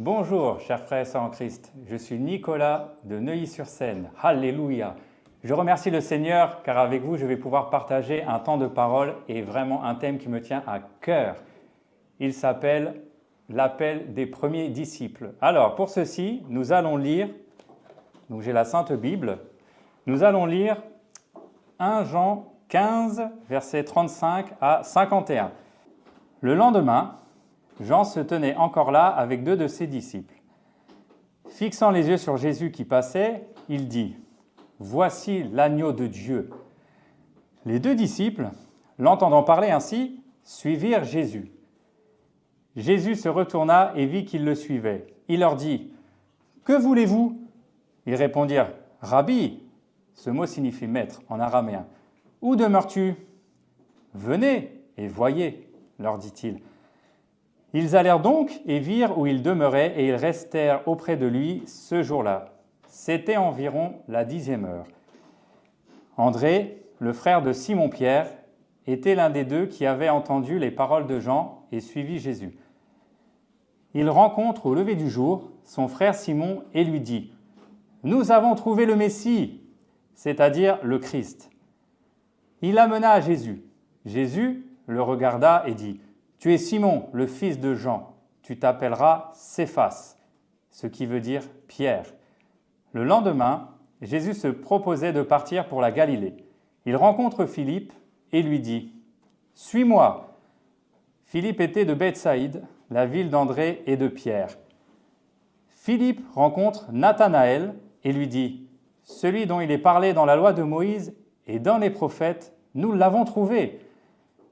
Bonjour, chers frères et sœurs en Christ. Je suis Nicolas de Neuilly-sur-Seine. Alléluia. Je remercie le Seigneur car avec vous, je vais pouvoir partager un temps de parole et vraiment un thème qui me tient à cœur. Il s'appelle l'appel des premiers disciples. Alors, pour ceci, nous allons lire, donc j'ai la Sainte Bible, nous allons lire 1 Jean 15, versets 35 à 51. Le lendemain, Jean se tenait encore là avec 2 de ses disciples. Fixant les yeux sur Jésus qui passait, il dit « Voici l'agneau de Dieu ». Les 2 disciples, l'entendant parler ainsi, suivirent Jésus. Jésus se retourna et vit qu'ils le suivaient. Il leur dit « Que voulez-vous » Ils répondirent « Rabbi », ce mot signifie maître en araméen. « Où demeures-tu » ? « Venez et voyez », leur dit-il. Ils allèrent donc et virent où il demeurait et ils restèrent auprès de lui ce jour-là. C'était environ la 10e heure. André, le frère de Simon-Pierre, était l'un des 2 qui avait entendu les paroles de Jean et suivi Jésus. Il rencontre au lever du jour son frère Simon et lui dit « Nous avons trouvé le Messie », c'est-à-dire le Christ. Il l'amena à Jésus. Jésus le regarda et dit « Tu es Simon, le fils de Jean, tu t'appelleras Céphas », ce qui veut dire Pierre. Le lendemain, Jésus se proposait de partir pour la Galilée. Il rencontre Philippe et lui dit « Suis-moi ». Philippe était de Bethsaïde, la ville d'André et de Pierre. Philippe rencontre Nathanaël et lui dit « Celui dont il est parlé dans la loi de Moïse et dans les prophètes, nous l'avons trouvé.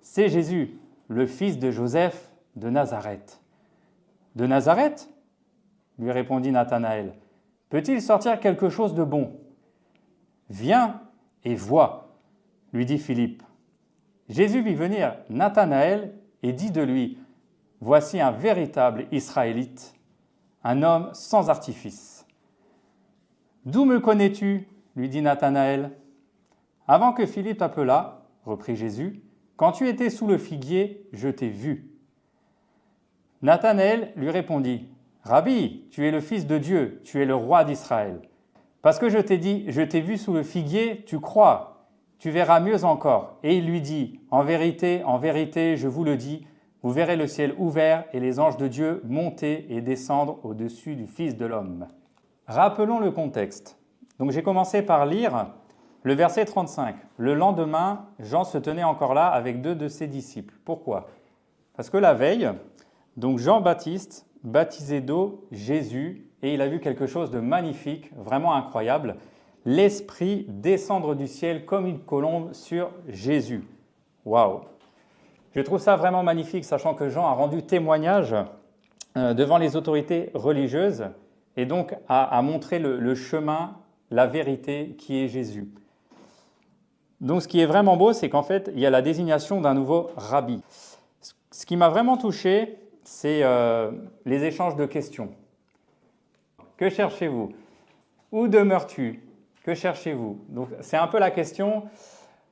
C'est Jésus, le fils de Joseph de Nazareth. » « De Nazareth ?» lui répondit Nathanaël. « Peut-il sortir quelque chose de bon ?»« Viens et vois, » lui dit Philippe. Jésus vit venir Nathanaël et dit de lui « Voici un véritable Israélite, un homme sans artifice. »« D'où me connais-tu » lui dit Nathanaël. « Avant que Philippe t'appelât, reprit Jésus, quand tu étais sous le figuier, je t'ai vu. » Nathanaël lui répondit « Rabbi, tu es le Fils de Dieu, tu es le roi d'Israël. Parce que je t'ai dit, je t'ai vu sous le figuier, tu crois, tu verras mieux encore. » Et il lui dit « En vérité, je vous le dis, vous verrez le ciel ouvert et les anges de Dieu monter et descendre au-dessus du Fils de l'homme. » Rappelons le contexte. Donc j'ai commencé par lire le verset 35. Le lendemain, Jean se tenait encore là avec 2 de ses disciples. Pourquoi ? Parce que la veille, donc Jean-Baptiste baptisait d'eau Jésus et il a vu quelque chose de magnifique, vraiment incroyable. L'Esprit descendre du ciel comme une colombe sur Jésus. Waouh! Je trouve ça vraiment magnifique, sachant que Jean a rendu témoignage devant les autorités religieuses et donc a montré le chemin, la vérité qui est Jésus. Donc ce qui est vraiment beau, c'est qu'en fait, il y a la désignation d'un nouveau rabbi. Ce qui m'a vraiment touché, c'est les échanges de questions. Que cherchez-vous? Où demeures-tu? Que cherchez-vous? Donc c'est un peu la question,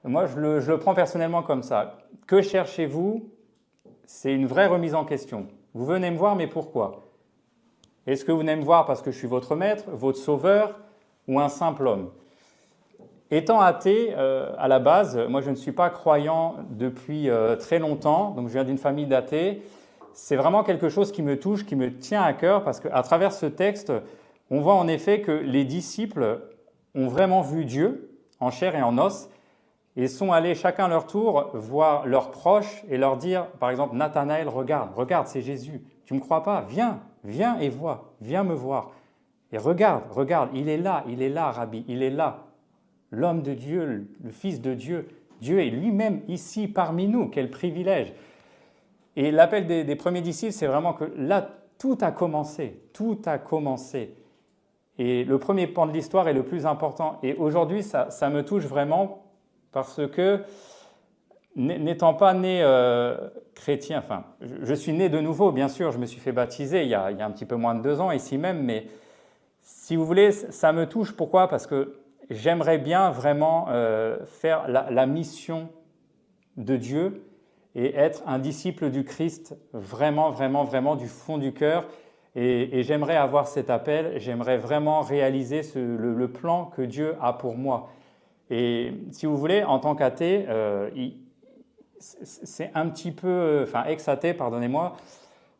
moi je le prends personnellement comme ça. Que cherchez-vous? C'est une vraie remise en question. Vous venez me voir, mais pourquoi? Est-ce que vous venez me voir parce que je suis votre maître, votre sauveur ou un simple homme? Étant athée, à la base, moi je ne suis pas croyant depuis très longtemps, donc je viens d'une famille d'athées. C'est vraiment quelque chose qui me touche, qui me tient à cœur, parce qu'à travers ce texte, on voit en effet que les disciples ont vraiment vu Dieu en chair et en os, et sont allés chacun à leur tour voir leurs proches et leur dire, par exemple, Nathanaël, regarde, c'est Jésus. Tu ne me crois pas? Viens et vois, viens me voir. Et regarde, il est là, Rabbi, il est là. L'homme de Dieu, le Fils de Dieu, Dieu est lui-même ici parmi nous, quel privilège. Et l'appel des premiers disciples, c'est vraiment que là, tout a commencé. Et le premier pan de l'histoire est le plus important. Et aujourd'hui, ça me touche vraiment parce que, n'étant pas né chrétien, enfin, je suis né de nouveau, bien sûr, je me suis fait baptiser il y a un petit peu moins de 2 ans ici même, mais si vous voulez, ça me touche. Pourquoi? Parce que j'aimerais bien vraiment faire la mission de Dieu et être un disciple du Christ vraiment du fond du cœur Et j'aimerais avoir cet appel, j'aimerais vraiment réaliser le plan que Dieu a pour moi. Et si vous voulez, en tant qu'athée, c'est un petit peu, enfin ex-athée, pardonnez-moi,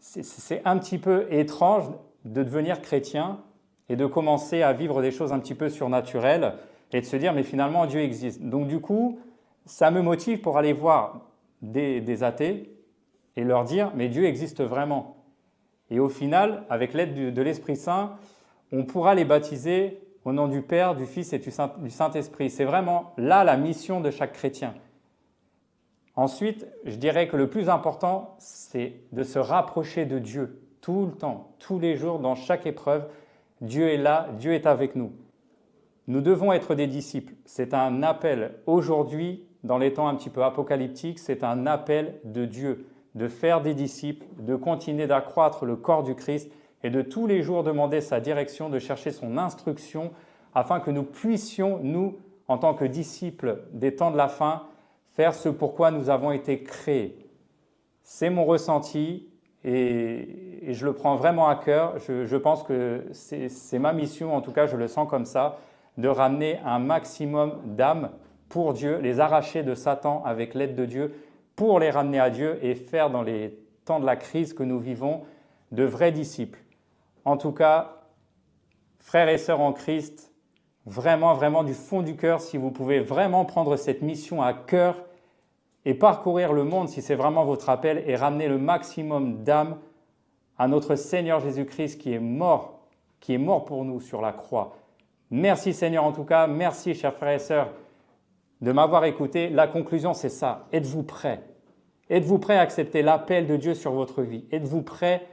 c'est un petit peu étrange de devenir chrétien et de commencer à vivre des choses un petit peu surnaturelles et de se dire mais finalement Dieu existe. Donc du coup, ça me motive pour aller voir des athées et leur dire mais Dieu existe vraiment. Et au final, avec l'aide de l'Esprit Saint, on pourra les baptiser au nom du Père, du Fils et du Saint-Esprit. C'est vraiment là la mission de chaque chrétien. Ensuite, je dirais que le plus important, c'est de se rapprocher de Dieu tout le temps, tous les jours, dans chaque épreuve. Dieu est là, Dieu est avec nous. Nous devons être des disciples. C'est un appel aujourd'hui, dans les temps un petit peu apocalyptiques, c'est un appel de Dieu, de faire des disciples, de continuer d'accroître le corps du Christ et de tous les jours demander sa direction, de chercher son instruction, afin que nous puissions, nous, en tant que disciples des temps de la fin, faire ce pourquoi nous avons été créés. C'est mon ressenti et je le prends vraiment à cœur. Je pense que c'est ma mission, en tout cas je le sens comme ça, de ramener un maximum d'âmes pour Dieu, les arracher de Satan avec l'aide de Dieu, pour les ramener à Dieu et faire dans les temps de la crise que nous vivons de vrais disciples. En tout cas, frères et sœurs en Christ, vraiment, vraiment du fond du cœur, si vous pouvez vraiment prendre cette mission à cœur et parcourir le monde, si c'est vraiment votre appel, et ramener le maximum d'âmes à notre Seigneur Jésus-Christ qui est mort pour nous sur la croix. Merci Seigneur en tout cas, merci chers frères et sœurs de m'avoir écouté. La conclusion c'est ça, êtes-vous prêts? Êtes-vous prêts à accepter l'appel de Dieu sur votre vie? Êtes-vous prêts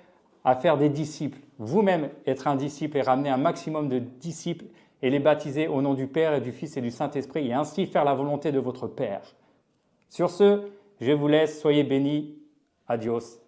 à faire des disciples? Vous-même être un disciple et ramener un maximum de disciples et les baptiser au nom du Père et du Fils et du Saint-Esprit et ainsi faire la volonté de votre Père. Sur ce, je vous laisse, soyez bénis, adios.